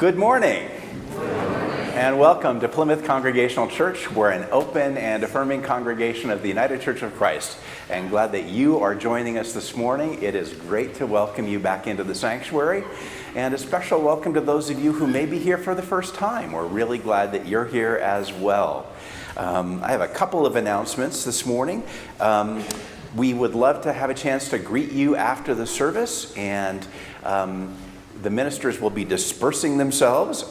Good morning, and welcome to Plymouth Congregational Church. We're an open and affirming congregation of the United Church of Christ, and glad that you are joining us this morning. It is great to welcome you back into the sanctuary, and a special welcome to those of you who may be here for the first time. We're really glad that you're here as well. I have a couple of announcements this morning. We would love to have a chance to greet you after the service, and the ministers will be dispersing themselves.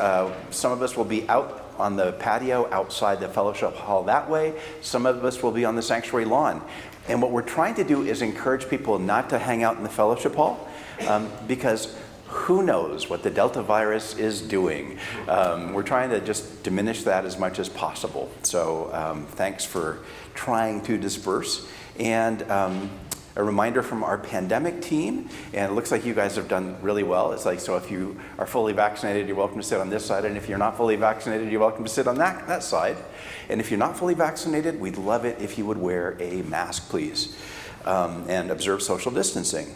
Some of us will be out on the patio outside the fellowship hall that way. Some of us will be on the sanctuary lawn. And what we're trying to do is encourage people not to hang out in the fellowship hall because who knows what the Delta virus is doing. We're trying to just diminish that as much as possible. So thanks for trying to disperse. And a reminder from our pandemic team, and it looks like you guys have done really well. It's like, so if you are fully vaccinated, you're welcome to sit on this side, and if you're not fully vaccinated, you're welcome to sit on that side. And if you're not fully vaccinated, we'd love it if you would wear a mask, please, and observe social distancing.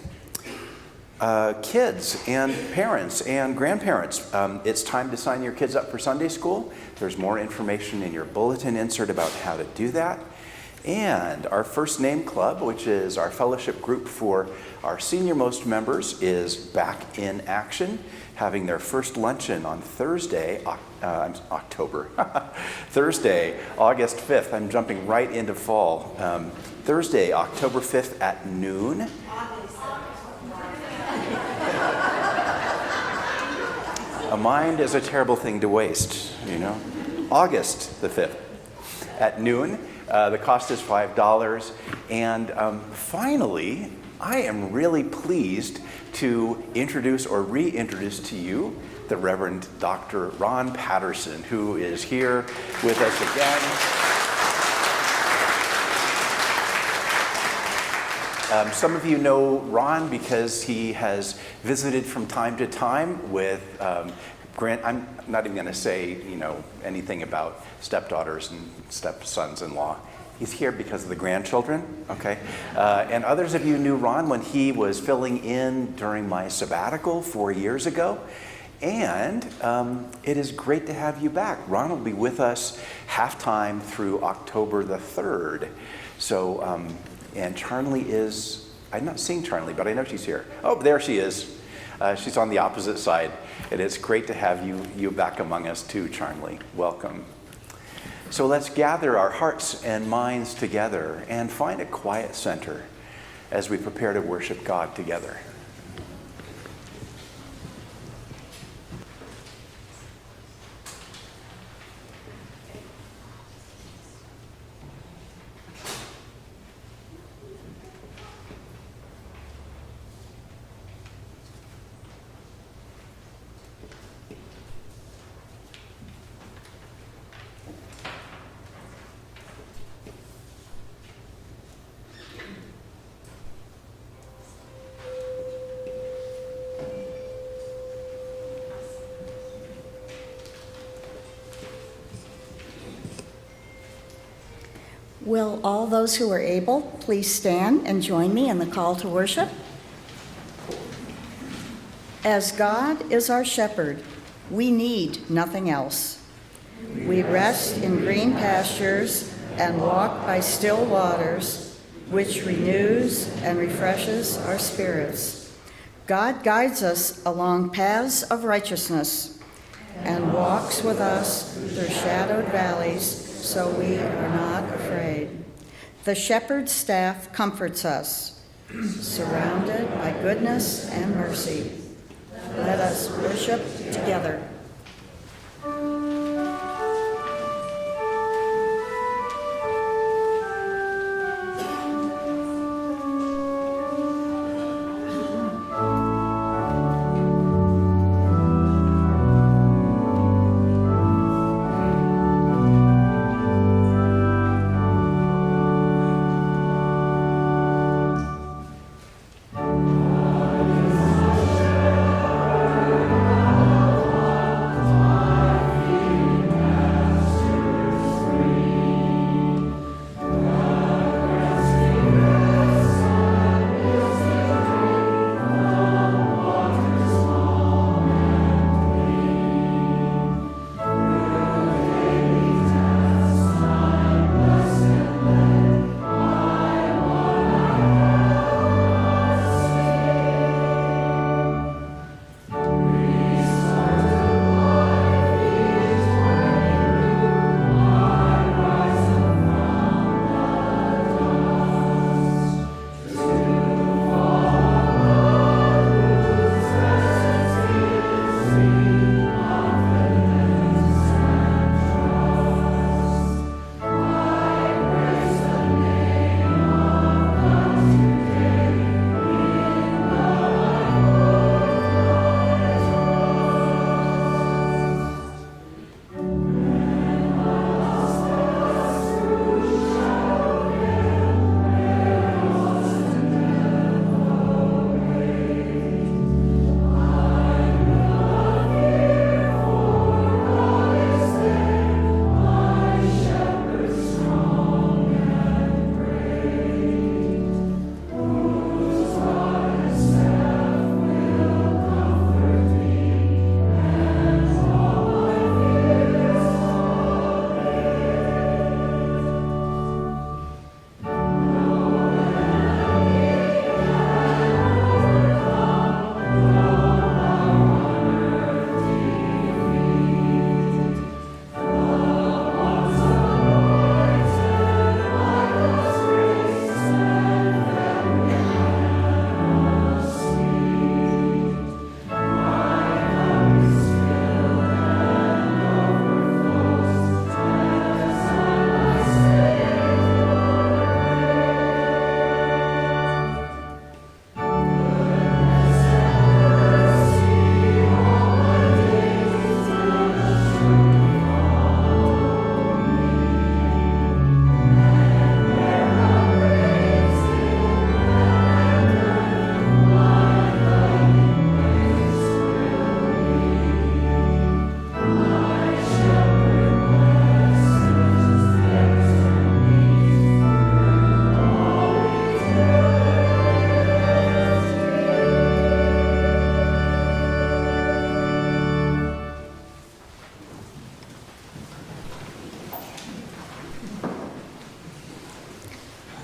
Kids and parents and grandparents, it's time to sign your kids up for Sunday school. There's more information in your bulletin insert about how to do that. And our First Name Club, which is our fellowship group for our senior-most members, is back in action, having their first luncheon on Thursday, Thursday, August 5th. I'm jumping right into fall. Thursday, October 5th at noon. A mind is a terrible thing to waste, you know. August the 5th at noon. The cost is $5. And finally, I am really pleased to introduce or reintroduce to you the Reverend Dr. Ron Patterson, who is here with us again. Some of you know Ron because he has visited from time to time with I'm not even going to say, anything about stepdaughters and stepsons-in-law. He's here because of the grandchildren, okay? And others of you knew Ron when he was filling in during my sabbatical 4 years ago. And it is great to have you back. Ron will be with us half-time through October the 3rd. So, and Charlie is, I'm not seeing Charlie, but I know she's here. Oh, there she is. She's on the opposite side. It is great to have you back among us too, Charlie. Welcome. So let's gather our hearts and minds together and find a quiet center as we prepare to worship God together. Will all those who are able please stand and join me in the call to worship? As God is our shepherd, we need nothing else. We rest in green pastures and walk by still waters, which renews and refreshes our spirits. God guides us along paths of righteousness and walks with us through shadowed valleys, so we are not afraid. The shepherd's staff comforts us, surrounded by goodness and mercy. Let us worship together.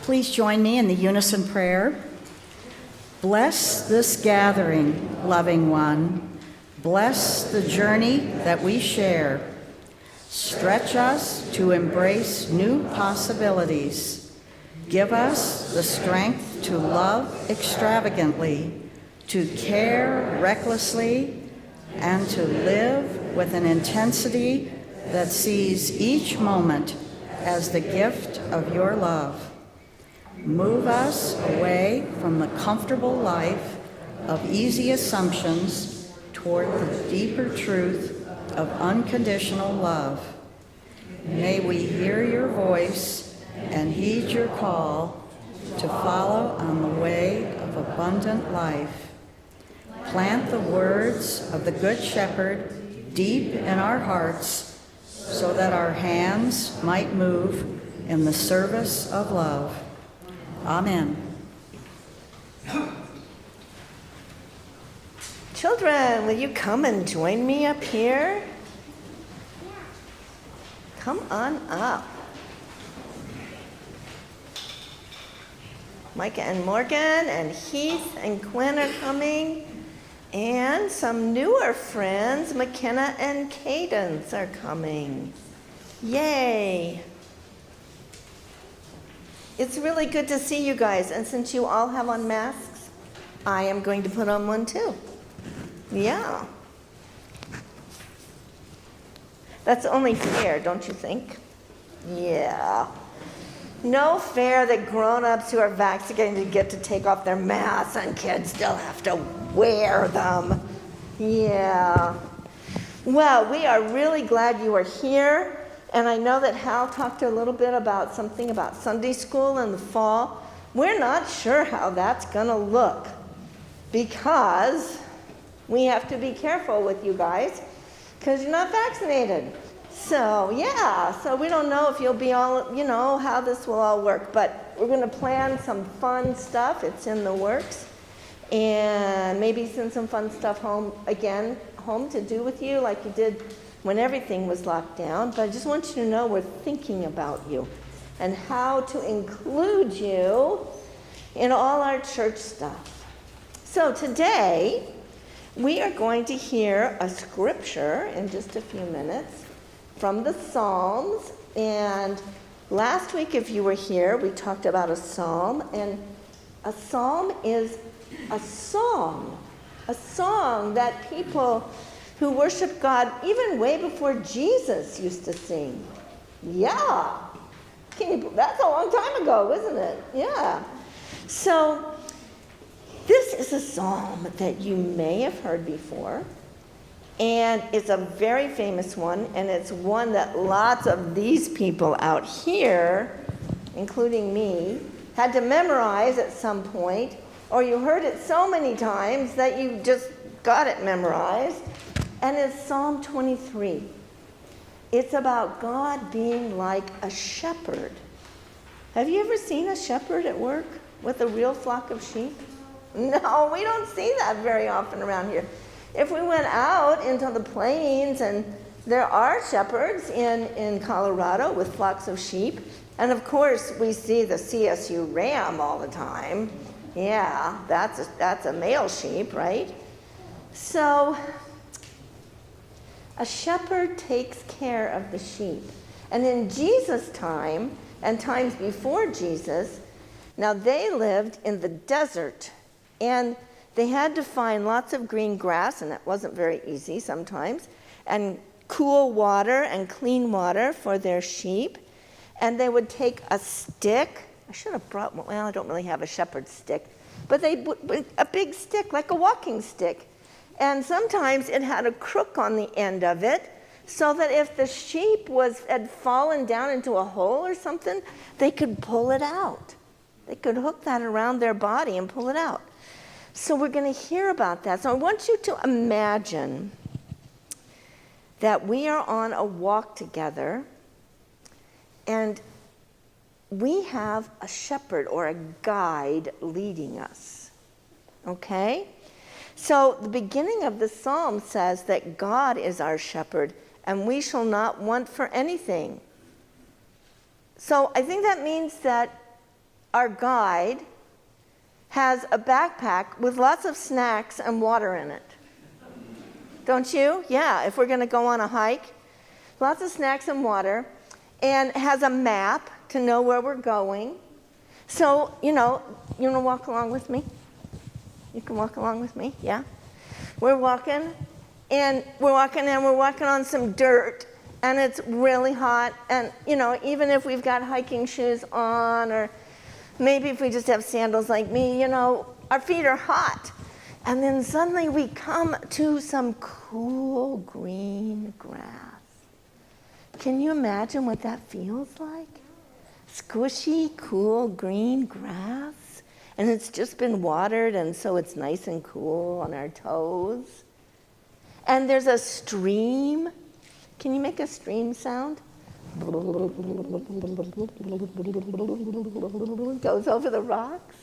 Please join me in the unison prayer. Bless this gathering, loving one. Bless the journey that we share. Stretch us to embrace new possibilities. Give us the strength to love extravagantly, to care recklessly, and to live with an intensity that sees each moment as the gift of your love. Move us away from the comfortable life of easy assumptions toward the deeper truth of unconditional love. May we hear your voice and heed your call to follow on the way of abundant life. Plant the words of the Good Shepherd deep in our hearts so that our hands might move in the service of love. Amen. Children, will you come and join me up here? Come on up. Micah and Morgan and Heath and Quinn are coming. And some newer friends, McKenna and Cadence, are coming. Yay! It's really good to see you guys. And since you all have on masks, I am going to put on one too. Yeah. That's only fair, don't you think? Yeah. No fair that grown-ups who are vaccinated get to take off their masks and kids still have to wear them. Yeah. Well, we are really glad you are here. And I know that Hal talked a little bit about something about Sunday school in the fall. We're not sure how that's going to look because we have to be careful with you guys because you're not vaccinated. So, yeah, so we don't know if you'll be all, how this will all work. But we're going to plan some fun stuff. It's in the works. And maybe send some fun stuff home to do with you like you did when everything was locked down. But I just want you to know we're thinking about you and how to include you in all our church stuff. So today, we are going to hear a scripture in just a few minutes from the Psalms. And last week, if you were here, we talked about a psalm. And a psalm is a song that people who worship God even way before Jesus used to sing. Yeah. That's a long time ago, isn't it? Yeah. So this is a psalm that you may have heard before. And it's a very famous one, and it's one that lots of these people out here, including me, had to memorize at some point, or you heard it so many times that you just got it memorized. And it's Psalm 23. It's about God being like a shepherd. Have you ever seen a shepherd at work with a real flock of sheep? No, we don't see that very often around here. If we went out into the plains, and there are shepherds in Colorado with flocks of sheep, and of course we see the CSU ram all the time. Yeah, that's a male sheep, right? So a shepherd takes care of the sheep. And in Jesus' time, and times before Jesus, now they lived in the desert, and they had to find lots of green grass, and it wasn't very easy sometimes, and cool water and clean water for their sheep. And they would take a stick. I should have brought, well, I don't really have a shepherd's stick, but a big stick, like a walking stick. And sometimes it had a crook on the end of it, so that if the sheep had fallen down into a hole or something, they could pull it out. They could hook that around their body and pull it out. So we're going to hear about that. So I want you to imagine that we are on a walk together, and we have a shepherd or a guide leading us. Okay? So the beginning of the psalm says that God is our shepherd, and we shall not want for anything. So I think that means that our guide, has a backpack with lots of snacks and water in it. Don't you? Yeah, if we're going to go on a hike. Lots of snacks and water, and has a map to know where we're going. So, you want to walk along with me? You can walk along with me, yeah? We're walking on some dirt, and it's really hot. And, even if we've got hiking shoes on, or maybe if we just have sandals like me, our feet are hot. And then suddenly we come to some cool green grass. Can you imagine what that feels like? Squishy, cool green grass. And it's just been watered, and so it's nice and cool on our toes. And there's a stream. Can you make a stream sound? Goes over the rocks.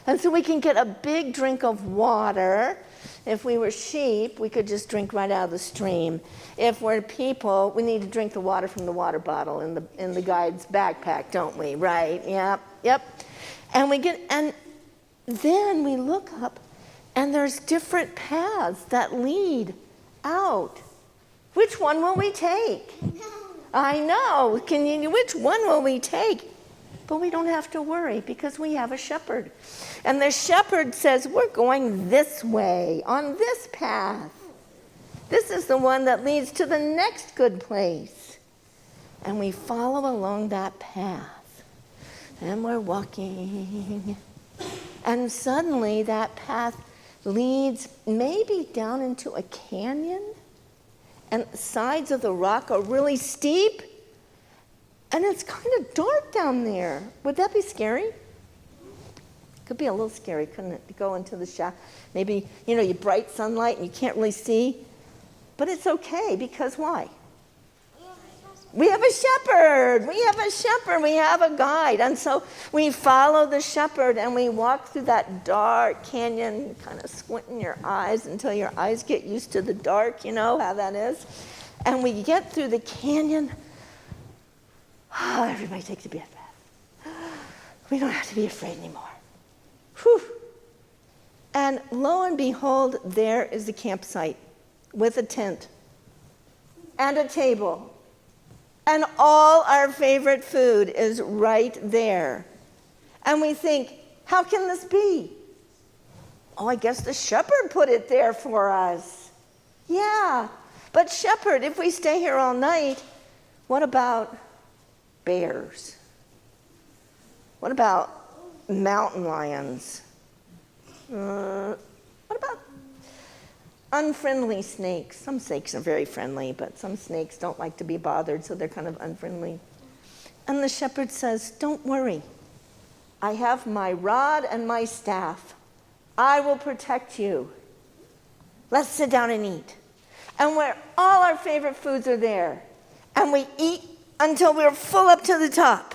And so we can get a big drink of water. If we were sheep, we could just drink right out of the stream. If we're people, we need to drink the water from the water bottle in the guide's backpack, don't we? Right? Yep. And then we look up, and there's different paths that lead out. Which one will we take? I know. Which one will we take? But we don't have to worry because we have a shepherd. And the shepherd says, we're going this way, on this path. This is the one that leads to the next good place. And we follow along that path. And we're walking. And suddenly that path leads maybe down into a canyon. And the sides of the rock are really steep. And it's kind of dark down there. Would that be scary? Could be a little scary, couldn't it? To go into the shadow. Maybe, you bright sunlight and you can't really see. But it's okay, because why? We have a shepherd. We have a guide. And so we follow the shepherd and we walk through that dark canyon, kind of squinting your eyes until your eyes get used to the dark, you know how that is. And we get through the canyon. Oh, everybody takes a deep breath. We don't have to be afraid anymore. Whew. And lo and behold, there is the campsite with a tent and a table. And all our favorite food is right there. And we think, how can this be? Oh, I guess the shepherd put it there for us. Yeah, but shepherd, if we stay here all night, what about bears? What about mountain lions? What about unfriendly snakes? Some snakes are very friendly, but some snakes don't like to be bothered, so they're kind of unfriendly. And the shepherd says, don't worry. I have my rod and my staff. I will protect you. Let's sit down and eat. And where all our favorite foods are there. And we eat until we're full up to the top.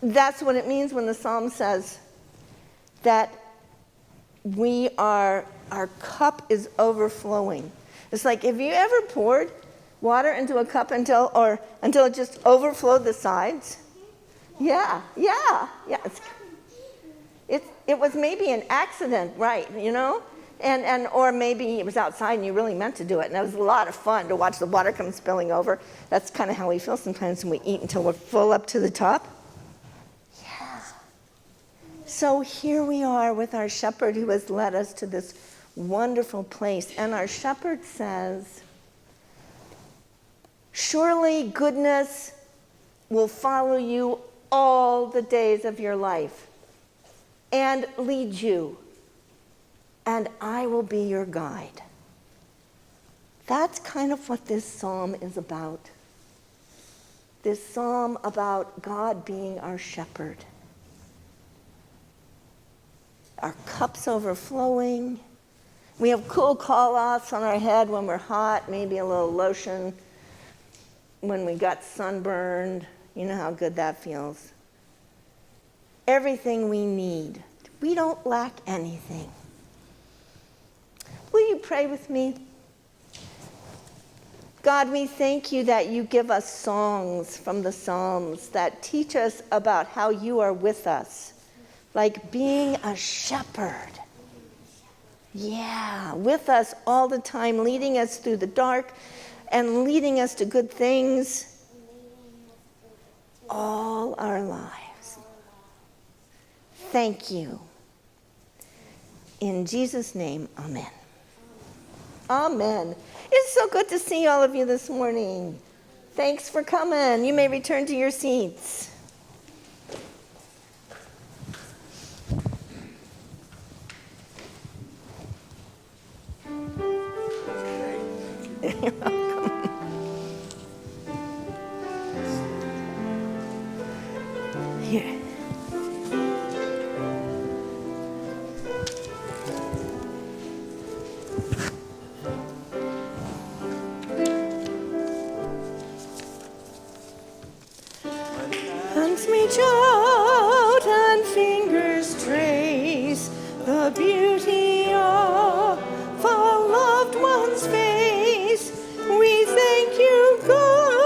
That's what it means when the psalm says that our cup is overflowing. It's like, have you ever poured water into a cup until it just overflowed the sides? Yeah. It was maybe an accident, right? And or maybe it was outside and you really meant to do it, and it was a lot of fun to watch the water come spilling over. That's kind of how we feel sometimes when we eat until we're full up to the top. Yeah. So here we are with our shepherd who has led us to this wonderful place, and our shepherd says, surely goodness will follow you all the days of your life and lead you, and I will be your guide. That's kind of what this psalm is about. This psalm about God being our shepherd. Our cup's overflowing. We have cool cloths on our head when we're hot, maybe a little lotion when we got sunburned. You know how good that feels. Everything we need. We don't lack anything. Will you pray with me? God, we thank you that you give us songs from the Psalms that teach us about how you are with us, like being a shepherd. Yeah, with us all the time, leading us through the dark and leading us to good things all our lives. Thank you. In Jesus' name, amen. Amen. It's so good to see all of you this morning. Thanks for coming. You may return to your seats. You're welcome. Here. Hands reach out and fingers trace the beauty of a loved one's face. We thank you, God.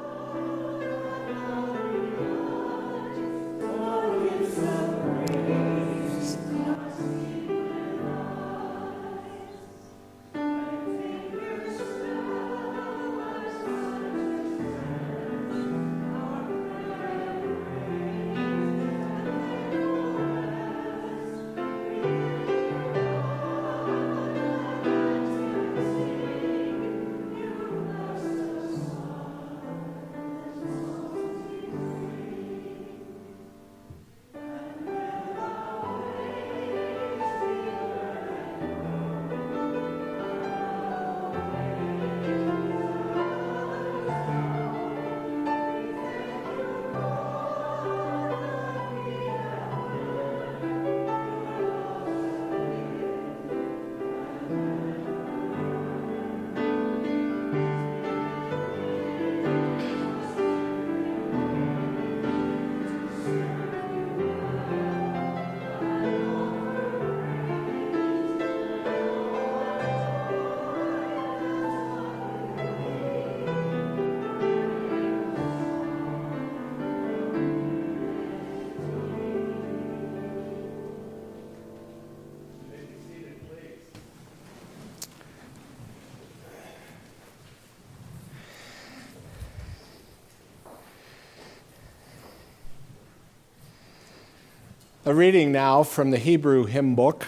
A reading now from the Hebrew hymn book,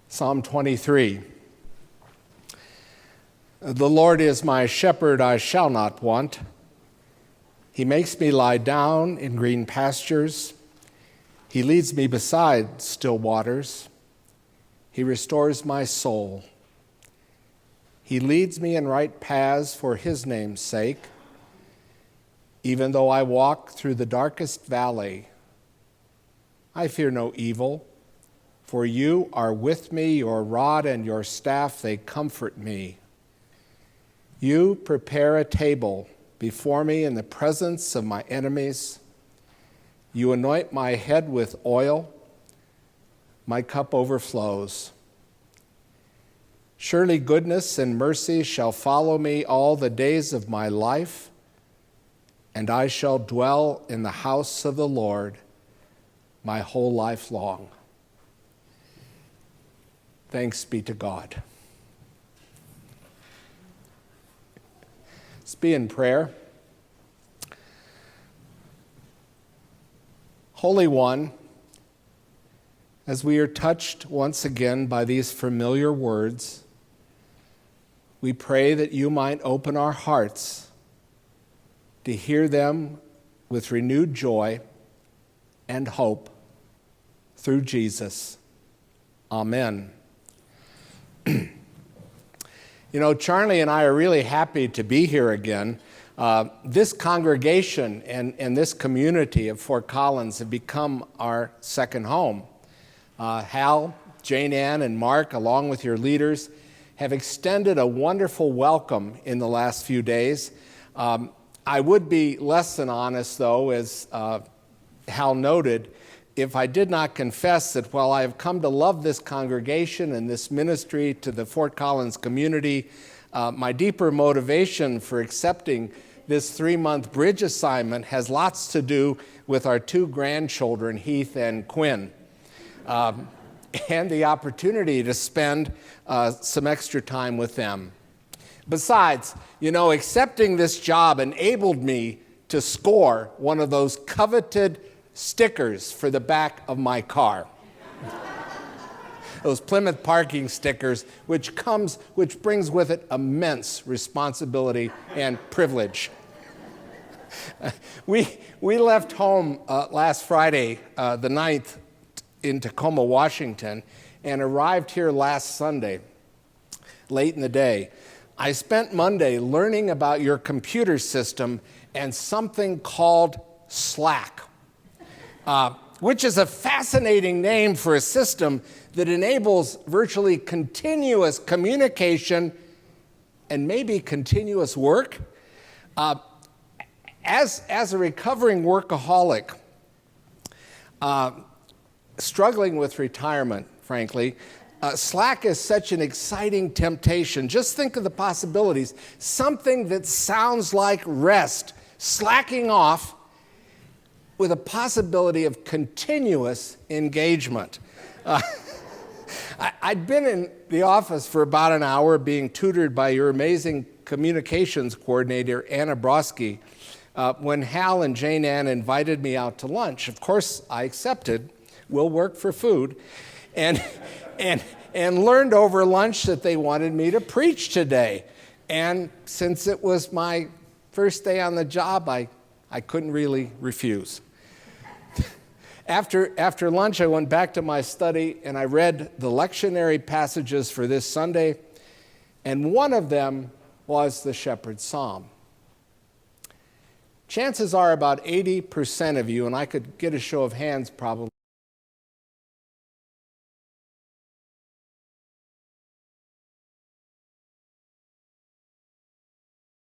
Psalm 23. The Lord is my shepherd, I shall not want. He makes me lie down in green pastures. He leads me beside still waters. He restores my soul. He leads me in right paths for his name's sake. Even though I walk through the darkest valley, I fear no evil, for you are with me, your rod and your staff, they comfort me. You prepare a table before me in the presence of my enemies. You anoint my head with oil, my cup overflows. Surely goodness and mercy shall follow me all the days of my life, and I shall dwell in the house of the Lord my whole life long. Thanks be to God. Let's be in prayer. Holy One, as we are touched once again by these familiar words, we pray that you might open our hearts to hear them with renewed joy and hope through Jesus. Amen. You know, Charlie and I are really happy to be here again. This congregation and this community of Fort Collins have become our second home. Hal, Jane Ann, and Mark, along with your leaders, have extended a wonderful welcome in the last few days. I would be less than honest, though, as Hal noted, if I did not confess that while I have come to love this congregation and this ministry to the Fort Collins community, my deeper motivation for accepting this 3-month bridge assignment has lots to do with our 2 grandchildren, Heath and Quinn, and the opportunity to spend some extra time with them. Besides, accepting this job enabled me to score one of those coveted stickers for the back of my car. Those Plymouth parking stickers, which brings with it immense responsibility and privilege. We left home last Friday, the 9th, in Tacoma, Washington, and arrived here last Sunday, late in the day. I spent Monday learning about your computer system and something called Slack, which is a fascinating name for a system that enables virtually continuous communication and maybe continuous work. As a recovering workaholic, struggling with retirement, frankly, Slack is such an exciting temptation. Just think of the possibilities. Something that sounds like rest, slacking off with a possibility of continuous engagement. I'd been in the office for about an hour being tutored by your amazing communications coordinator, Anna Broski, when Hal and Jane Ann invited me out to lunch. Of course, I accepted. We'll work for food. And learned over lunch that they wanted me to preach today. And since it was my first day on the job, I couldn't really refuse. After lunch, I went back to my study and I read the lectionary passages for this Sunday, and one of them was the Shepherd's Psalm. Chances are about 80% of you, and I could get a show of hands probably,